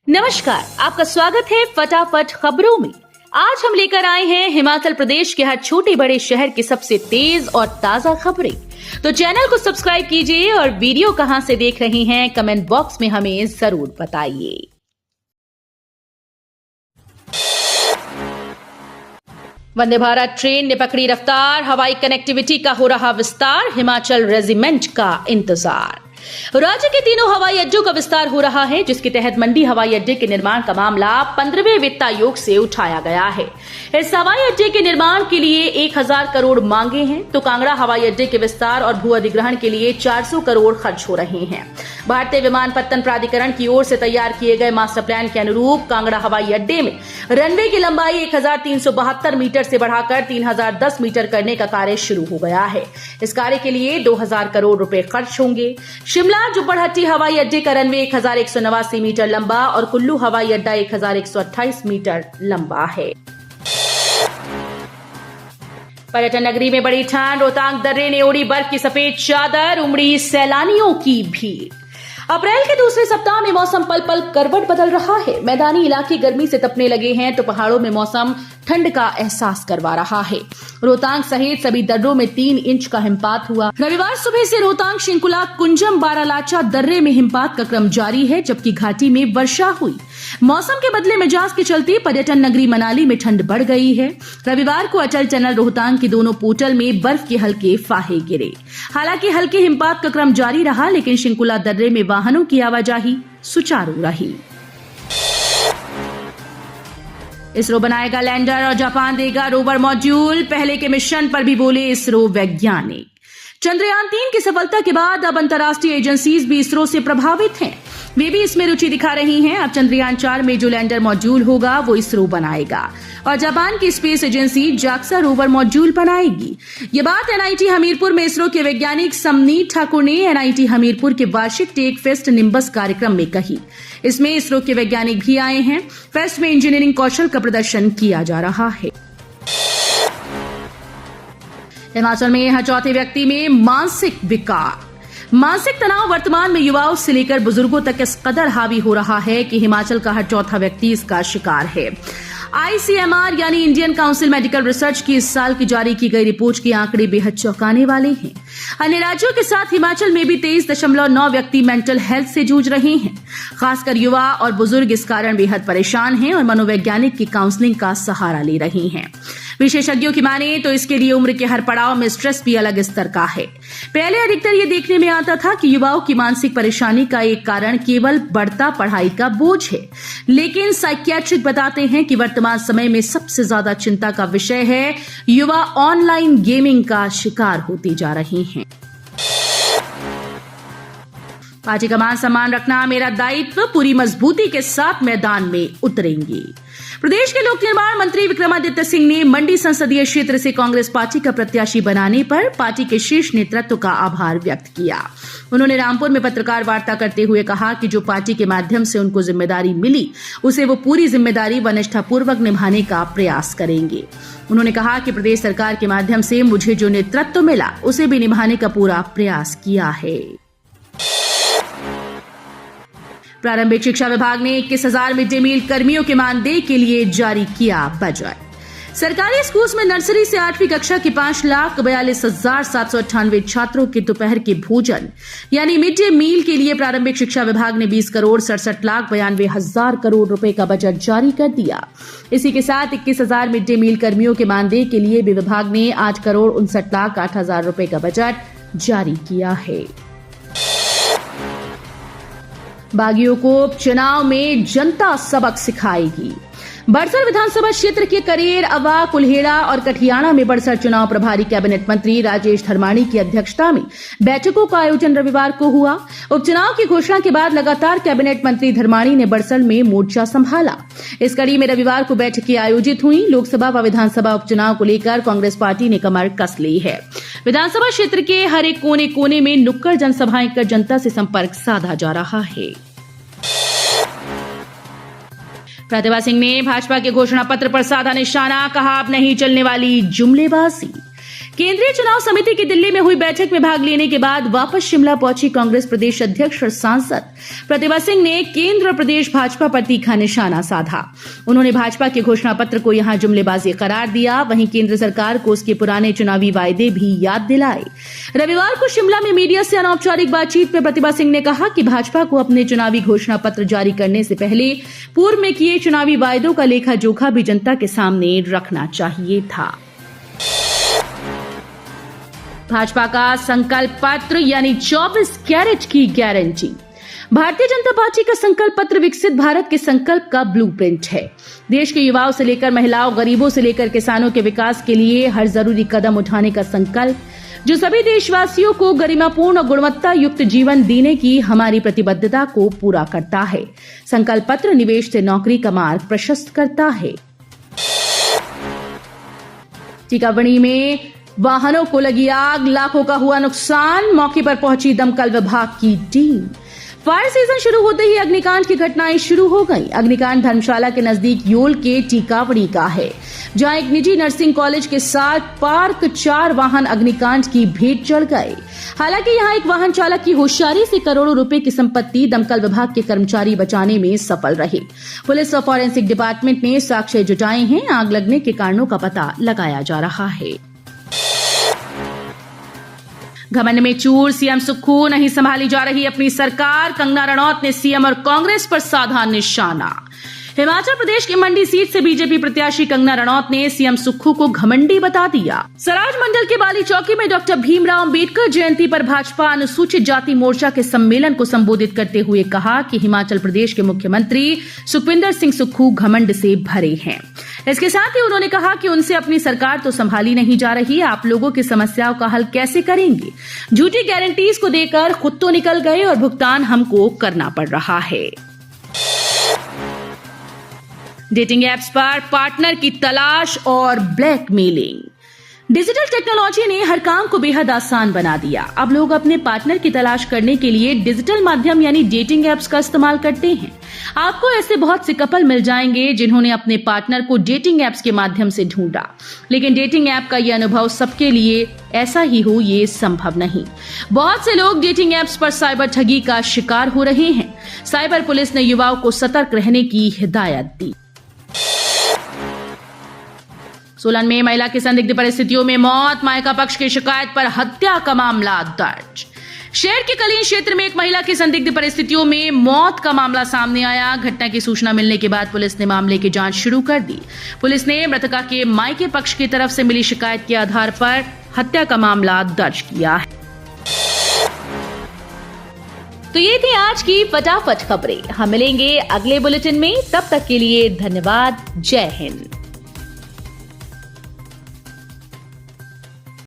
नमस्कार, आपका स्वागत है फटाफट खबरों में। आज हम लेकर आए हैं हिमाचल प्रदेश के हर छोटे बड़े शहर की सबसे तेज और ताजा खबरें। तो चैनल को सब्सक्राइब कीजिए और वीडियो कहां से देख रहे हैं कमेंट बॉक्स में हमें जरूर बताइए। वंदे भारत ट्रेन ने पकड़ी रफ्तार, हवाई कनेक्टिविटी का हो रहा विस्तार, हिमाचल रेजिमेंट का इंतजार। राज्य के तीनों हवाई अड्डों का विस्तार हो रहा है, जिसके तहत मंडी हवाई अड्डे के निर्माण का मामला 15वें वित्त आयोग से उठाया गया है। इस हवाई अड्डे के निर्माण के लिए 1000 करोड़ मांगे हैं, तो कांगड़ा हवाई अड्डे के विस्तार और भू अधिग्रहण के लिए 400 करोड़ खर्च हो रहे हैं। भारतीय विमानपत्तन प्राधिकरण की ओर से तैयार किए गए मास्टर प्लान के अनुरूप कांगड़ा हवाई अड्डे में रनवे की लंबाई 1372 मीटर से बढ़ाकर 3010 मीटर करने का कार्य शुरू हो गया है। इस कार्य के लिए 2000 करोड़ रुपए खर्च होंगे। शिमला जुब्बड़हट्टी हवाई अड्डे का रनवे 1189 मीटर लंबा और कुल्लू हवाई अड्डा 1128 मीटर लंबा है। पर्यटन नगरी में बड़ी ठंड, रोहतांग दर्रे ने ओढ़ी बर्फ की सफेद चादर, उमड़ी सैलानियों की भीड़। अप्रैल के दूसरे सप्ताह में मौसम पल पल करवट बदल रहा है। मैदानी इलाके गर्मी से तपने लगे हैं तो पहाड़ों में मौसम ठंड का एहसास करवा रहा है। रोहतांग सहित सभी दर्रों में 3 इंच का हिमपात हुआ। रविवार सुबह से रोहतांग, शिंकुला, कुंजम, बारालाचा दर्रे में हिमपात का क्रम जारी है, जबकि घाटी में वर्षा हुई। मौसम के बदले मिजाज के चलते पर्यटन नगरी मनाली में ठंड बढ़ गई है। रविवार को अटल टनल रोहतांग की दोनों पोर्टल में बर्फ के हल्के फाहे गिरे। हालांकि हल्के हिमपात का क्रम जारी रहा, लेकिन शिंकुला दर्रे में वाहनों की आवाजाही सुचारू रही। इसरो बनाएगा लैंडर और जापान देगा रोवर मॉड्यूल, पहले के मिशन पर भी बोले इसरो वैज्ञानिक। चंद्रयान 3 की सफलता के बाद अब अंतर्राष्ट्रीय एजेंसीज भी इसरो से प्रभावित हैं। वे भी इसमें रुचि दिखा रही हैं। अब चंद्रयान 4 में जो लैंडर मॉड्यूल होगा वो इसरो बनाएगा और जापान की space agency JAXA rover module बनाएगी। ये बात एनआईटी हमीरपुर में इसरो के वैज्ञानिक समनीत ठाकुर ने एनआईटी हमीरपुर के वार्षिक टेक फेस्ट निम्बस कार्यक्रम में कही। इसमें इसरो के वैज्ञानिक भी आए हैं। फेस्ट में इंजीनियरिंग कौशल का प्रदर्शन किया जा रहा है। हिमाचल में हर चौथे व्यक्ति में मानसिक विकार। मानसिक तनाव वर्तमान में युवाओं से लेकर बुजुर्गों तक इस कदर हावी हो रहा है कि हिमाचल का हर चौथा व्यक्ति इसका शिकार है। आईसीएमआर यानी इंडियन काउंसिल मेडिकल रिसर्च की इस साल की जारी की गई रिपोर्ट के आंकड़े बेहद चौंकाने वाले हैं। अन्य राज्यों के साथ हिमाचल में भी 23.9 व्यक्ति मेंटल हेल्थ से जूझ रहे हैं। खासकर युवा और बुजुर्ग इस कारण बेहद परेशान हैं और मनोवैज्ञानिक की काउंसलिंग का सहारा ले रहे हैं। विशेषज्ञों की माने तो इसके लिए उम्र के हर पड़ाव में स्ट्रेस भी अलग स्तर का है। पहले अधिकतर ये देखने में आता था कि युवाओं की मानसिक परेशानी का एक कारण केवल बढ़ता पढ़ाई का बोझ है, लेकिन साइकियाट्रिक बताते हैं कि वर्तमान समय में सबसे ज्यादा चिंता का विषय है युवा ऑनलाइन गेमिंग का शिकार होते जा रहे हैं। पार्टी का मान सम्मान रखना मेरा दायित्व, पूरी मजबूती के साथ मैदान में उतरेंगे। प्रदेश के लोक निर्माण मंत्री विक्रमादित्य सिंह ने मंडी संसदीय क्षेत्र से कांग्रेस पार्टी का प्रत्याशी बनाने पर पार्टी के शीर्ष नेतृत्व का आभार व्यक्त किया। उन्होंने रामपुर में पत्रकार वार्ता करते हुए कहा कि जो पार्टी के माध्यम से उनको जिम्मेदारी मिली, उसे वो पूरी जिम्मेदारी व निष्ठापूर्वक निभाने का प्रयास करेंगे। उन्होंने कहा कि प्रदेश सरकार के माध्यम से मुझे जो नेतृत्व मिला, उसे भी निभाने का पूरा प्रयास किया है। प्रारंभिक शिक्षा विभाग ने 21,000 मिड डे मील कर्मियों के मानदेय के लिए जारी किया बजट। सरकारी स्कूल्स में नर्सरी से 8वीं कक्षा के 5,42,798 छात्रों के दोपहर के भोजन यानी मिड डे मील के लिए प्रारंभिक शिक्षा विभाग ने 20,67,92,000 करोड़ रुपए का बजट जारी कर दिया। इसी के साथ 21,000 मिड डे मील कर्मियों के मानदेय के लिए भी विभाग ने 8,59,08,000 रुपए का बजट जारी किया है। बागियों को चुनाव में जनता सबक सिखाएगी। बड़सर विधानसभा क्षेत्र के करेर, अवा, कुल्हेड़ा और कठियाणा में बड़सर चुनाव प्रभारी कैबिनेट मंत्री राजेश धर्माणी की अध्यक्षता में बैठकों का आयोजन रविवार को हुआ। उपचुनाव की घोषणा के बाद लगातार कैबिनेट मंत्री धर्माणी ने बड़सर में मोर्चा संभाला। इस कड़ी में रविवार को बैठकें आयोजित हुई। लोकसभा व विधानसभा उपचुनाव को लेकर कांग्रेस पार्टी ने कमर कस ली है। विधानसभा क्षेत्र के हर एक कोने कोने में नुक्कड़ जनसभाएं कर जनता से संपर्क साधा जा रहा है। प्रतिभा सिंह ने भाजपा के घोषणा पत्र पर साधा निशाना, कहा अब नहीं चलने वाली जुमलेबाजी। केंद्रीय चुनाव समिति की दिल्ली में हुई बैठक में भाग लेने के बाद वापस शिमला पहुंची कांग्रेस प्रदेश अध्यक्ष और सांसद प्रतिभा सिंह ने केंद्र और प्रदेश भाजपा पर तीखा निशाना साधा। उन्होंने भाजपा के घोषणा पत्र को यहां जुमलेबाजी करार दिया, वहीं केंद्र सरकार को उसके पुराने चुनावी वायदे भी याद दिलाए। रविवार को शिमला में मीडिया से अनौपचारिक बातचीत में प्रतिभा सिंह ने कहा कि भाजपा को अपने चुनावी घोषणा पत्र जारी करने से पहले पूर्व में किए चुनावी वायदों का लेखा जोखा भी जनता के सामने रखना चाहिए था। भाजपा का संकल्प पत्र यानी 24 कैरेट की गारंटी। भारतीय जनता पार्टी का संकल्प पत्र विकसित भारत के संकल्प का ब्लूप्रिंट है। देश के युवाओं से लेकर महिलाओं, गरीबों से लेकर किसानों के विकास के लिए हर जरूरी कदम उठाने का संकल्प, जो सभी देशवासियों को गरिमापूर्ण और गुणवत्ता युक्त जीवन देने की हमारी प्रतिबद्धता को पूरा करता है। संकल्प पत्र निवेश से नौकरी का मार्ग प्रशस्त करता है। टीकामगढ़ में वाहनों को लगी आग, लाखों का हुआ नुकसान, मौके पर पहुंची दमकल विभाग की टीम। फायर सीजन शुरू होते ही अग्निकांड की घटनाएं शुरू हो गई। अग्निकांड धर्मशाला के नजदीक योल के टीकावड़ी का है, जहां एक निजी नर्सिंग कॉलेज के साथ पार्क 4 वाहन अग्निकांड की भेंट चढ़ गए। हालांकि यहां एक वाहन चालक की होशियारी से करोड़ों रुपए की संपत्ति दमकल विभाग के कर्मचारी बचाने में सफल रहे। पुलिस और फॉरेंसिक डिपार्टमेंट ने साक्ष्य जुटाए हैं। आग लगने के कारणों का पता लगाया जा रहा है। घमंड में चूर, सीएम सुक्खू नहीं संभाली जा रही अपनी सरकार। कंगना रनौत ने सीएम और कांग्रेस पर साधा निशाना। हिमाचल प्रदेश की मंडी सीट से बीजेपी प्रत्याशी कंगना रनौत ने सीएम सुक्खू को घमंडी बता दिया। सराज मंडल के बाली चौकी में डॉक्टर भीमराव अंबेडकर जयंती पर भाजपा अनुसूचित जाति मोर्चा के सम्मेलन को संबोधित करते हुए कहा कि हिमाचल प्रदेश के मुख्यमंत्री सुखविंदर सिंह सुक्खू घमंड से भरे हैं। इसके साथ ही उन्होंने कहा कि उनसे अपनी सरकार तो संभाली नहीं जा रही, आप लोगों की समस्याओं का हल कैसे करेंगे। झूठी गारंटीज को देकर खुद तो निकल गए और भुगतान हमको करना पड़ रहा है। डेटिंग एप्स पर पार्टनर की तलाश और ब्लैकमेलिंग। डिजिटल टेक्नोलॉजी ने हर काम को बेहद आसान बना दिया। अब लोग अपने पार्टनर की तलाश करने के लिए डिजिटल माध्यम यानी डेटिंग एप्स का इस्तेमाल करते हैं। आपको ऐसे बहुत से कपल मिल जाएंगे जिन्होंने अपने पार्टनर को डेटिंग एप्स के माध्यम से ढूंढा, लेकिन डेटिंग ऐप का यह अनुभव सबके लिए ऐसा ही हो ये संभव नहीं। बहुत से लोग डेटिंग एप्स पर साइबर ठगी का शिकार हो रहे हैं। साइबर पुलिस ने युवाओं को सतर्क रहने की हिदायत दी। सोलन में महिला की संदिग्ध परिस्थितियों में मौत, मायका पक्ष की शिकायत पर हत्या का मामला दर्ज। शहर के कलीन क्षेत्र में एक महिला की संदिग्ध परिस्थितियों में मौत का मामला सामने आया। घटना की सूचना मिलने के बाद पुलिस ने मामले की जांच शुरू कर दी। पुलिस ने मृतका के मायके पक्ष की तरफ से मिली शिकायत के आधार पर हत्या का मामला दर्ज किया है। तो ये थी आज की फटाफट खबरें। हम मिलेंगे अगले बुलेटिन में, तब तक के लिए धन्यवाद। जय हिंद।